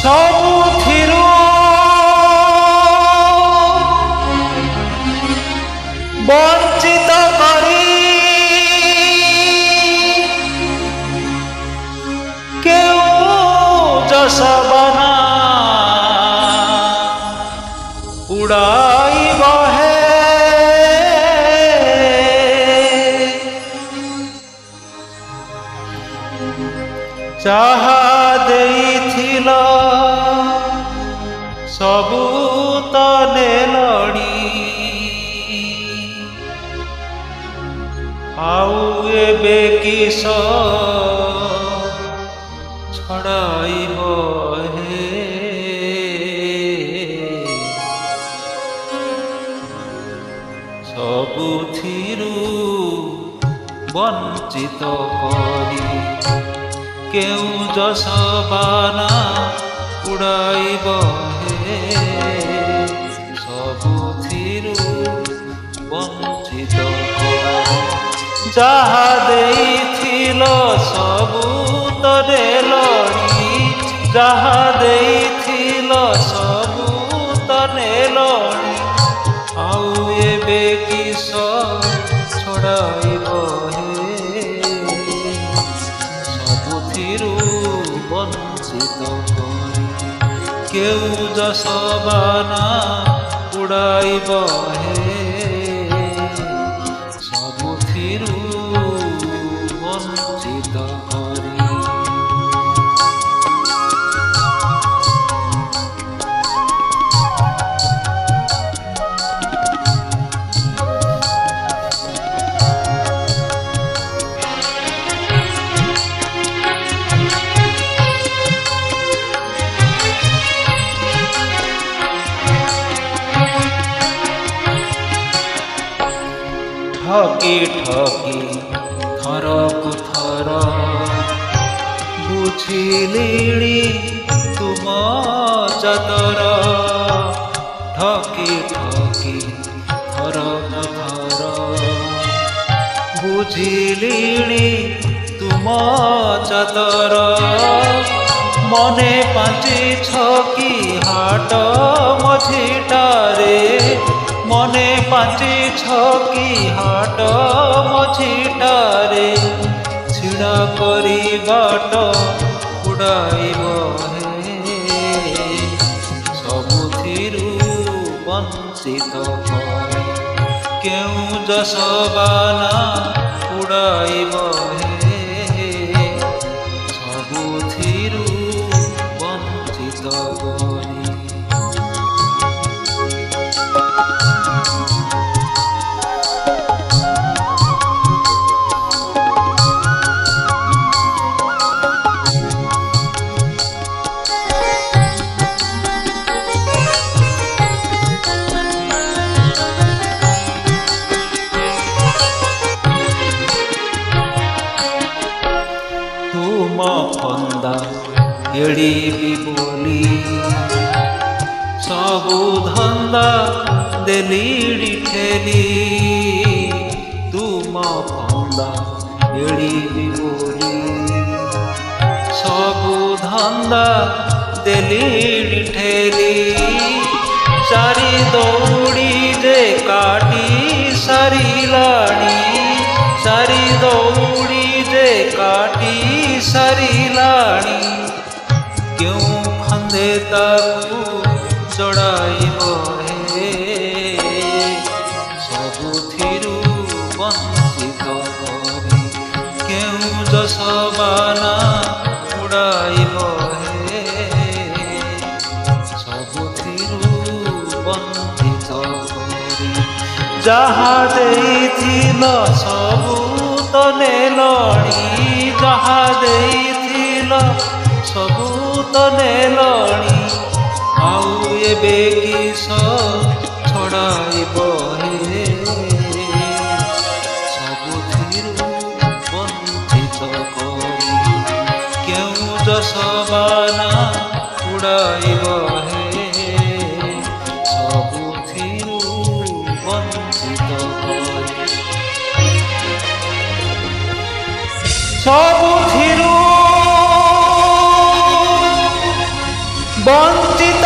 ସବୁଥିରୁ ବଞ୍ଚିତ କରି କେଉଁ ଯଶବନା ଉଡ଼ାଇବ ହେ ଯାହା ଦେଇଥିଲ ସବୁ ତ ନେଲଣି ଆଉ ଏବେ କିସ ଛଡ଼ାଇବ ହେ ସବୁଥିରୁ ବଞ୍ଚିତ କରି କେଉଁ ଯଶବାନା ଉଡ଼ାଇବ ହେ ସବୁଥିରୁ ବଞ୍ଚିତ କରି ଯାହା ଦେଇଥିଲ ସବୁ ତ ନେଲଣି ଯାହା ଦେଇଥିଲ ସବୁ ତ ନେଲଣି ଆଉ ଏବେ କିସ ଛଡ଼ାଇବ ହେ ସବୁଥିରୁ ବଞ୍ଚିତ କରି କେଉଁ ଯଶବାନା ଉଡ଼ାଇବ ହେ ସବୁଥିରୁ ବଞ୍ଚିତ କରି ଠକି ଠକି ଥରକୁ ଥର ବୁଝିଲିଣି ତୁମ ଚାଦର ଠକି ଠକି ଥରକୁ ଥର ବୁଝିଲିଣି ତୁମ ଚାଦର ମନେ ପାଞ୍ଚିଛ କି ହାଟ ମଝିଟାରେ ମନେ ପାଞ୍ଚିଛ କି ହାଟ ମଝିଟାରେ ଛିଡ଼ା କରି ବାଟ ଉଡ଼ାଇବ ହେ ସବୁଥିରୁ ବଞ୍ଚିତ କରି କେଉଁ ଯଶବାନା ଉଡ଼ାଇବ ହେ ସବୁଥିରୁ ବଞ୍ଚିତ କରି ତୁମ ଫନ୍ଦା ଏଡ଼ିବି ବୋଲି ସବୁ ଧନ୍ଦା ଦେଲିଣି ଠେଲି ତୁମ ଫନ୍ଦା ଏଡ଼ିବି ବୋଲି ସବୁ ଧନ୍ଦା ଦେଲିଣି ଠେଲି ଚାରି ଦୌଡ଼ି ଯେ କାଟି ସାରିଲାଣି ଚାରି ଦୌଡ଼ି ଯେ କାଟି ସାରିଲାଣି କେଉଁ ଫନ୍ଦେ ତାକୁ ଚଢ଼ାଇବ ହେ ସବୁଥିରୁ ବଞ୍ଚିତ କରି କେଉଁ ଯଶବାନା ଉଡ଼ାଇବ ହେ ସବୁଥିରୁ ବଞ୍ଚିତ କରି ଯାହା ଦେଇଥିଲ ସବୁ ତ ନେଲଣି ଯାହା ଦେଇଥିଲ ସବୁ ତ ନେଲଣି ଆଉ ଏବେ କିସ ଛଡ଼ାଇବ ହେ ସବୁଥିରୁ ବଞ୍ଚିତ କରି କେଉଁ ଯଶବାନା ଉଡ଼ାଇବ ହେ ସବୁଥିରୁ ବଞ୍ଚିତ କରି ସବୁଥିରୁ বঞ্চিত